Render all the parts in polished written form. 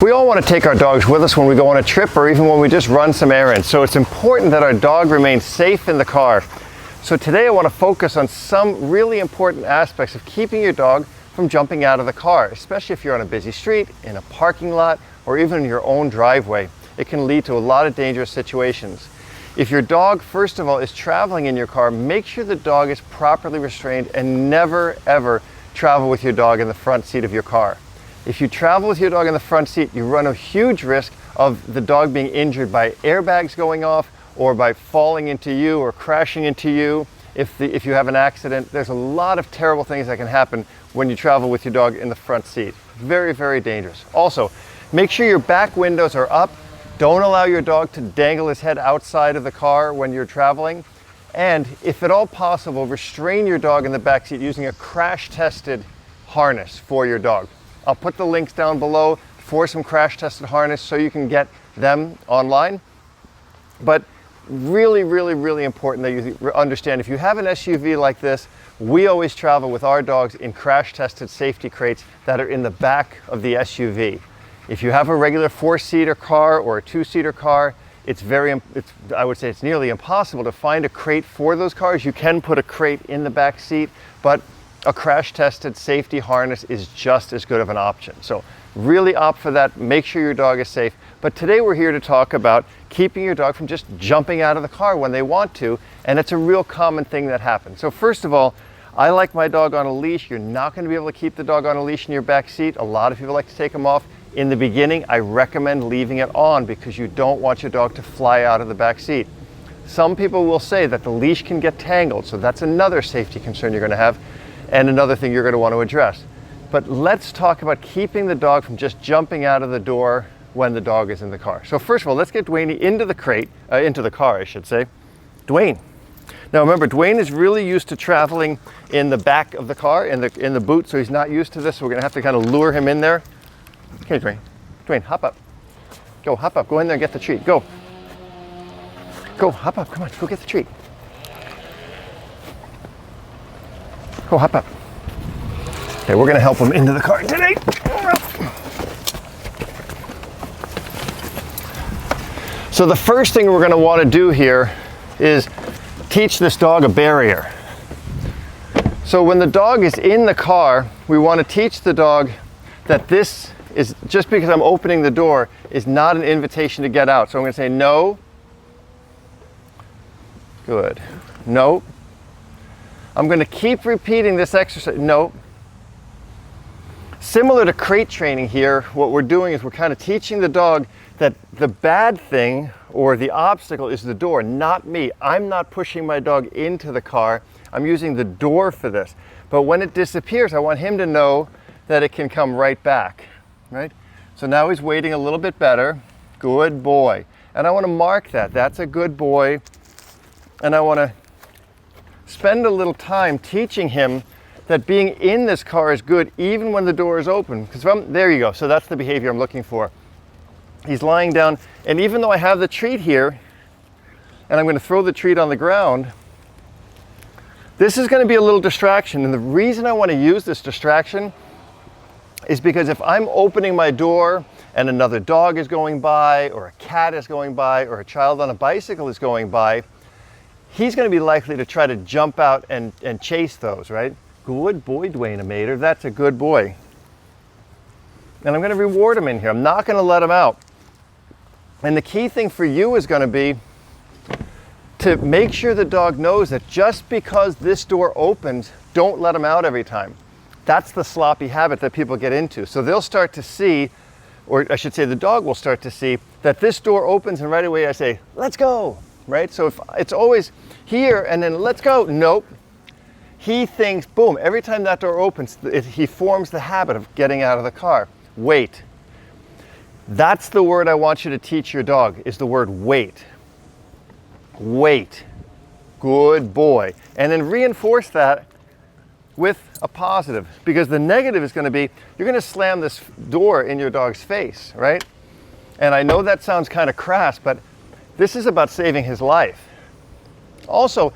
We all want to take our dogs with us when we go on a trip or even when we just run some errands. So it's important that our dog remains safe in the car. So today I want to focus on some really important aspects of keeping your dog from jumping out of the car, especially if you're on a busy street, in a parking lot, or even in your own driveway. It can lead to a lot of dangerous situations. If your dog, first of all, is traveling in your car, make sure the dog is properly restrained and never ever travel with your dog in the front seat of your car. If you travel with your dog in the front seat, you run a huge risk of the dog being injured by airbags going off or by falling into you or crashing into you. If you have an accident, there's a lot of terrible things that can happen when you travel with your dog in the front seat. Very, very dangerous. Also, make sure your back windows are up. Don't allow your dog to dangle his head outside of the car when you're traveling. And if at all possible, restrain your dog in the back seat using a crash-tested harness for your dog. I'll put the links down below for some crash-tested harness so you can get them online. But really, really, really important that you understand, if you have an SUV like this, we always travel with our dogs in crash-tested safety crates that are in the back of the SUV. If you have a regular 4-seater car or a 2-seater car, I would say it's nearly impossible to find a crate for those cars. You can put a crate in the back seat, but a crash-tested safety harness is just as good of an option. So really opt for that. Make sure your dog is safe. But today we're here to talk about keeping your dog from just jumping out of the car when they want to, and it's a real common thing that happens. So first of all, I like my dog on a leash. You're not going to be able to keep the dog on a leash in your back seat. A lot of people like to take them off. In the beginning, I recommend leaving it on because you don't want your dog to fly out of the back seat. Some people will say that the leash can get tangled, so that's another safety concern you're going to have and another thing you're going to want to address. But let's talk about keeping the dog from just jumping out of the door when the dog is in the car. So first of all, let's get Duany into the car, I should say. Duane. Now remember, Duane is really used to traveling in the back of the car, in the boot, so he's not used to this, so we're going to have to kind of lure him in there. Okay, Duane. Duane, hop up. Go, hop up. Go in there and get the treat. Go. Go, hop up. Come on, go get the treat. Go, hop up. Okay, we're going to help him into the car today. So the first thing we're going to want to do here is teach this dog a barrier. So when the dog is in the car, we want to teach the dog that this is, just because I'm opening the door, is not an invitation to get out. So I'm going to say no. Good. No. I'm going to keep repeating this exercise. No. Similar to crate training here, what we're doing is we're kind of teaching the dog that the bad thing or the obstacle is the door, not me. I'm not pushing my dog into the car. I'm using the door for this. But when it disappears, I want him to know that it can come right back, right? So now he's waiting a little bit better. Good boy. And I want to mark that. That's a good boy. And I want to spend a little time teaching him that being in this car is good even when the door is open. Because there you go. So that's the behavior I'm looking for. He's lying down, and even though I have the treat here, and I'm going to throw the treat on the ground, this is going to be a little distraction. And the reason I want to use this distraction is because if I'm opening my door and another dog is going by, or a cat is going by, or a child on a bicycle is going by, he's going to be likely to try to jump out and chase those, right? Good boy, Duane Mater. That's a good boy. And I'm going to reward him in here. I'm not going to let him out. And the key thing for you is going to be to make sure the dog knows that just because this door opens, don't let him out every time. That's the sloppy habit that people get into. So they'll start to see, or I should say the dog will start to see, that this door opens and right away I say, let's go, right? So if it's always here and then let's go, nope. He thinks, boom, every time that door opens, he forms the habit of getting out of the car. Wait. That's the word I want you to teach your dog, is the word wait. Wait. Good boy. And then reinforce that with a positive, because the negative is going to be, you're going to slam this door in your dog's face, right? And I know that sounds kind of crass, but this is about saving his life. Also,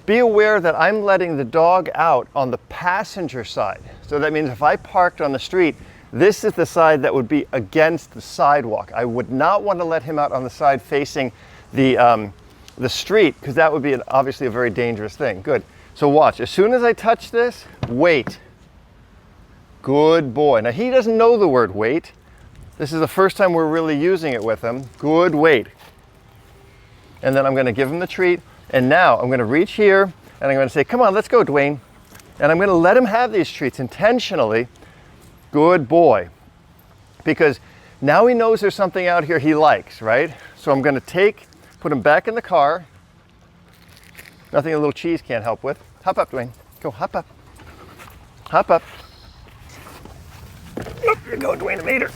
be aware that I'm letting the dog out on the passenger side. So that means if I parked on the street, This is the side that would be against the sidewalk. I would not want to let him out on the side facing the street, because that would be obviously a very dangerous thing. Good. So watch. As soon as I touch this, wait. Good boy. Now he doesn't know the word wait. This is the first time we're really using it with him. Good wait. And then I'm going to give him the treat. And now I'm going to reach here and I'm going to say, come on, let's go, Duane. And I'm going to let him have these treats intentionally. Good boy. Because now he knows there's something out here he likes, right? So I'm going to put him back in the car. Nothing a little cheese can't help with. Hop up, Duane. Go, hop up. Hop up. Up you go, Duane, Mater.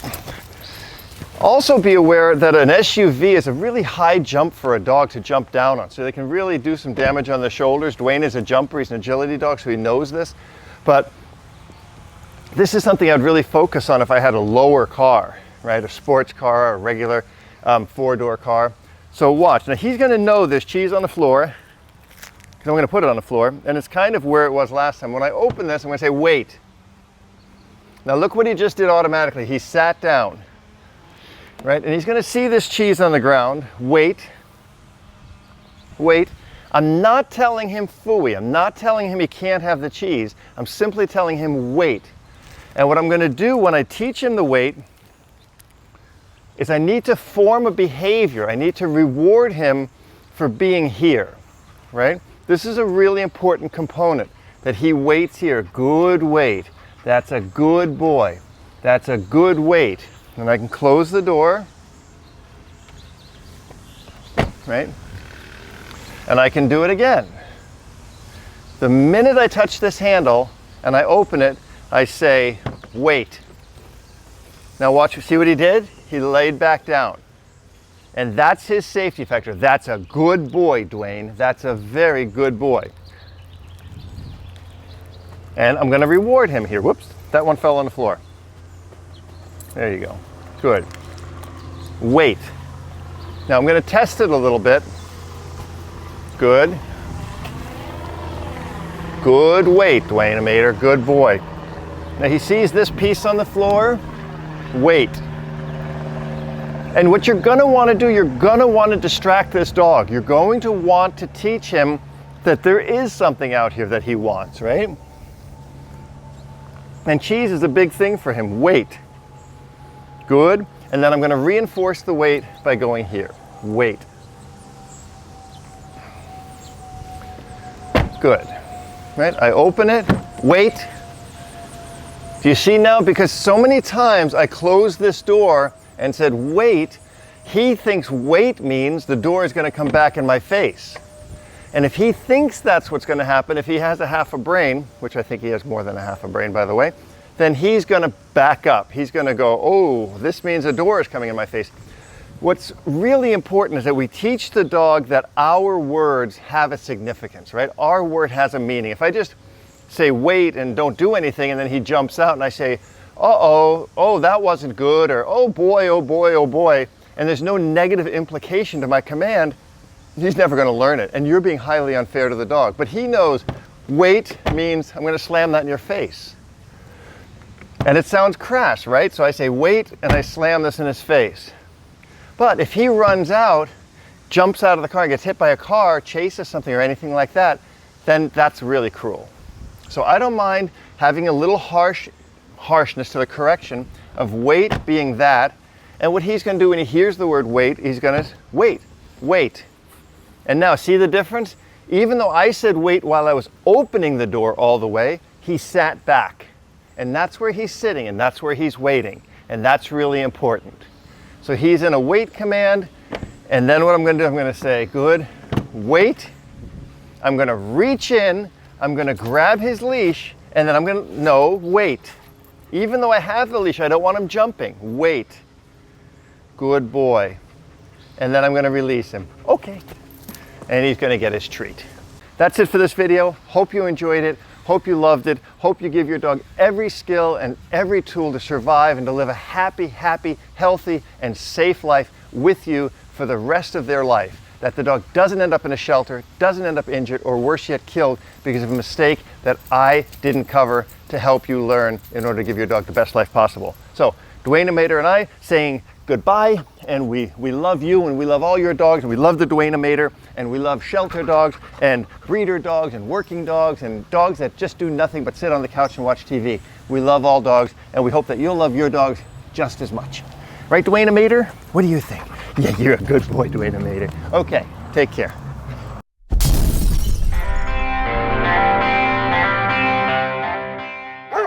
Also be aware that an SUV is a really high jump for a dog to jump down on. So they can really do some damage on the shoulders. Duane is a jumper, he's an agility dog, so he knows this. But this is something I'd really focus on if I had a lower car, right? A sports car, a regular four-door car. So watch. Now he's going to know there's cheese on the floor, because I'm going to put it on the floor, and it's kind of where it was last time. When I open this, I'm going to say, wait. Now look what he just did automatically. He sat down, right? And he's going to see this cheese on the ground. Wait. Wait. I'm not telling him phooey. I'm not telling him he can't have the cheese. I'm simply telling him wait. And what I'm going to do when I teach him the wait is I need to form a behavior. I need to reward him for being here, right? This is a really important component, that he waits here. Good wait. That's a good boy. That's a good wait. And I can close the door, right? And I can do it again. The minute I touch this handle and I open it, I say, wait. Now watch, see what he did? He laid back down. And that's his safety factor. That's a good boy, Duane. That's a very good boy. And I'm going to reward him here. Whoops, that one fell on the floor. There you go. Good. Wait. Now I'm going to test it a little bit. Good. Good wait, Duane Mater. Good boy. Now he sees this piece on the floor. Wait. And what you're going to want to do, you're going to want to distract this dog. You're going to want to teach him that there is something out here that he wants, right? And cheese is a big thing for him. Wait. Good. And then I'm going to reinforce the wait by going here. Wait. Good. Right? I open it. Wait. Do you see now? Because so many times I closed this door and said wait, he thinks wait means the door is going to come back in my face. And if he thinks that's what's going to happen, if he has a half a brain, which I think he has more than a half a brain, by the way, then he's going to back up. He's going to go, oh, this means a door is coming in my face. What's really important is that we teach the dog that our words have a significance, right? Our word has a meaning. If I just say wait and don't do anything, and then he jumps out and I say, uh-oh, oh, that wasn't good, or oh boy, oh boy, oh boy, and there's no negative implication to my command, he's never going to learn it. And you're being highly unfair to the dog. But he knows wait means I'm going to slam that in your face. And it sounds crass, right? So I say wait and I slam this in his face. But if he runs out, jumps out of the car, gets hit by a car, chases something or anything like that, then that's really cruel. So I don't mind having a little harshness to the correction of wait being that. And what he's going to do when he hears the word wait, he's going to wait, wait. And now see the difference? Even though I said wait while I was opening the door all the way, he sat back. And that's where he's sitting, and that's where he's waiting. And that's really important. So he's in a wait command, and then what I'm going to do, I'm going to say, good, wait. I'm going to reach in, I'm going to grab his leash, and then I'm going to, no, wait. Even though I have the leash, I don't want him jumping. Wait. Good boy. And then I'm going to release him. Okay. And he's going to get his treat. That's it for this video. Hope you enjoyed it. Hope you loved it. Hope you give your dog every skill and every tool to survive and to live a happy, healthy, and safe life with you for the rest of their life. That the dog doesn't end up in a shelter, doesn't end up injured, or worse yet, killed because of a mistake that I didn't cover to help you learn in order to give your dog the best life possible. So Duany and I saying goodbye, and we love you, and we love all your dogs, and we love the Duany, and we love shelter dogs and breeder dogs and working dogs and dogs that just do nothing but sit on the couch and watch TV. We love all dogs, and we hope that you'll love your dogs just as much. Right, Duany? What do you think? Yeah, you're a good boy, Duany. Okay, take care.